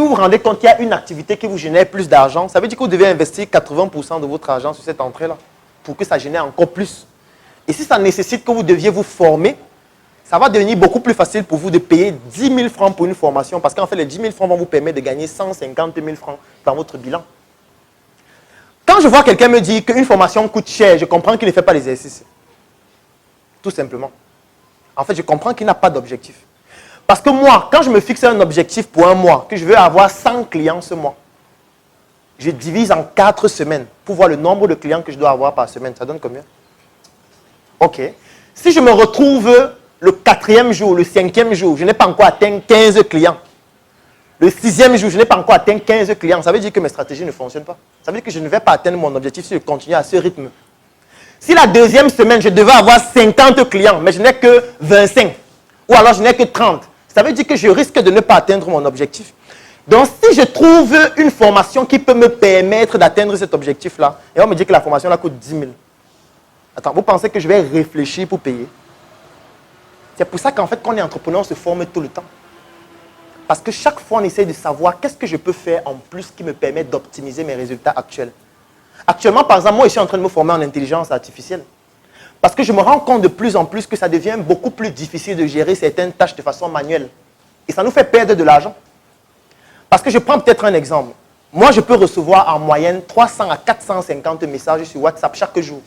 vous vous rendez compte qu'il y a une activité qui vous génère plus d'argent, ça veut dire que vous devez investir 80% de votre argent sur cette entrée-là pour que ça génère encore plus. Et si ça nécessite que vous deviez vous former, ça va devenir beaucoup plus facile pour vous de payer 10 000 francs pour une formation parce qu'en fait, les 10 000 francs vont vous permettre de gagner 150 000 francs dans votre bilan. Quand je vois quelqu'un me dire qu'une formation coûte cher, je comprends qu'il ne fait pas l'exercice. Tout simplement. En fait, je comprends qu'il n'a pas d'objectif. Parce que moi, quand je me fixe un objectif pour un mois, que je veux avoir 100 clients ce mois, je divise en 4 semaines pour voir le nombre de clients que je dois avoir par semaine. Ça donne combien? Ok. Si je me retrouve le 4e jour, le 5e jour, je n'ai pas encore atteint 15 clients. Le 6e jour, je n'ai pas encore atteint 15 clients. Ça veut dire que mes stratégies ne fonctionnent pas. Ça veut dire que je ne vais pas atteindre mon objectif si je continue à ce rythme. Si la 2e semaine, je devais avoir 50 clients, mais je n'ai que 25, ou alors je n'ai que 30, ça veut dire que je risque de ne pas atteindre mon objectif. Donc, si je trouve une formation qui peut me permettre d'atteindre cet objectif-là, et on me dit que la formation là coûte 10 000. Attends, vous pensez que je vais réfléchir pour payer? C'est pour ça qu'en fait, quand on est entrepreneur, on se forme tout le temps. Parce que chaque fois, on essaie de savoir qu'est-ce que je peux faire en plus qui me permet d'optimiser mes résultats actuels. Actuellement, par exemple, moi, je suis en train de me former en intelligence artificielle. Parce que je me rends compte de plus en plus que ça devient beaucoup plus difficile de gérer certaines tâches de façon manuelle. Et ça nous fait perdre de l'argent. Parce que je prends peut-être un exemple. Moi, je peux recevoir en moyenne 300 à 450 messages sur WhatsApp chaque jour.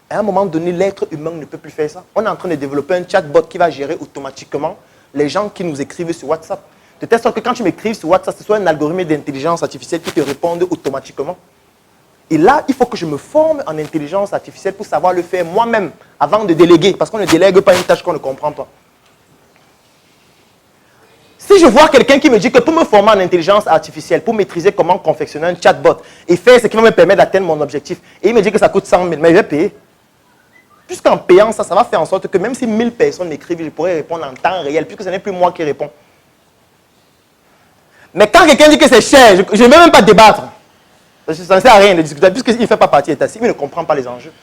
À un moment donné, l'être humain ne peut plus faire ça. On est en train de développer un chatbot qui va gérer automatiquement les gens qui nous écrivent sur WhatsApp. De telle sorte que quand tu m'écrives sur WhatsApp, ce soit un algorithme d'intelligence artificielle qui te réponde automatiquement. Et là, il faut que je me forme en intelligence artificielle pour savoir le faire moi-même avant de déléguer. Parce qu'on ne délègue pas une tâche qu'on ne comprend pas. Si je vois quelqu'un qui me dit que pour me former en intelligence artificielle, pour maîtriser comment confectionner un chatbot et faire ce qui va me permettre d'atteindre mon objectif, et il me dit que ça coûte 100 000, mais je vais payer. Puisqu'en payant ça, ça va faire en sorte que même si 1000 personnes m'écrivent, je pourrais répondre en temps réel, puisque ce n'est plus moi qui réponds. Mais quand quelqu'un dit que c'est cher, je ne vais même pas débattre. Ça ne sert à rien de discuter, puisqu'il ne fait pas partie de ta cible, il ne comprend pas les enjeux.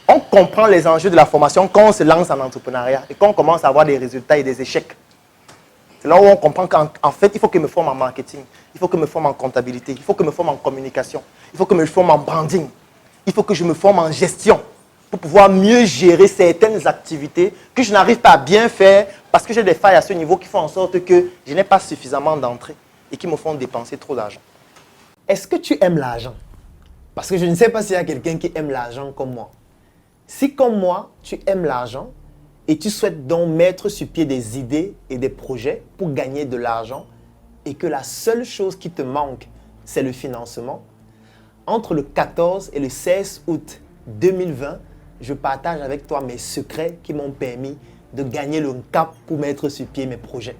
On comprend les enjeux de la formation quand on se lance en entrepreneuriat et quand on commence à avoir des résultats et des échecs. C'est là où on comprend qu'en fait, il faut que je me forme en marketing, il faut que je me forme en comptabilité, il faut que je me forme en communication, il faut que je me forme en branding, il faut que je me forme en gestion pour pouvoir mieux gérer certaines activités que je n'arrive pas à bien faire parce que j'ai des failles à ce niveau qui font en sorte que je n'ai pas suffisamment d'entrée et qui me font dépenser trop d'argent. Est-ce que tu aimes l'argent? Parce que je ne sais pas s'il y a quelqu'un qui aime l'argent comme moi. Si comme moi, tu aimes l'argent et tu souhaites donc mettre sur pied des idées et des projets pour gagner de l'argent et que la seule chose qui te manque, c'est le financement, entre le 14 et le 16 août 2020, je partage avec toi mes secrets qui m'ont permis de gagner le cap pour mettre sur pied mes projets.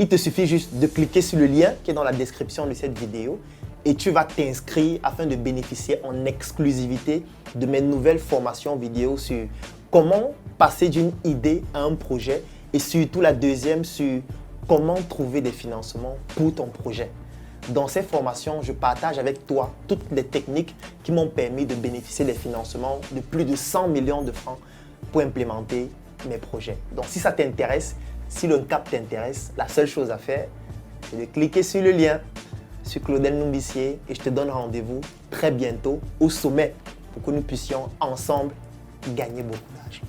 Il te suffit juste de cliquer sur le lien qui est dans la description de cette vidéo et tu vas t'inscrire afin de bénéficier en exclusivité de mes nouvelles formations vidéo sur comment passer d'une idée à un projet et surtout la deuxième sur comment trouver des financements pour ton projet. Dans ces formations, je partage avec toi toutes les techniques qui m'ont permis de bénéficier des financements de plus de 100 millions de francs pour implémenter mes projets. Donc si ça t'intéresse, si le cap t'intéresse, la seule chose à faire, c'est de cliquer sur le lien sur Claudel Numbissier et je te donne rendez-vous très bientôt au sommet pour que nous puissions ensemble gagner beaucoup d'argent.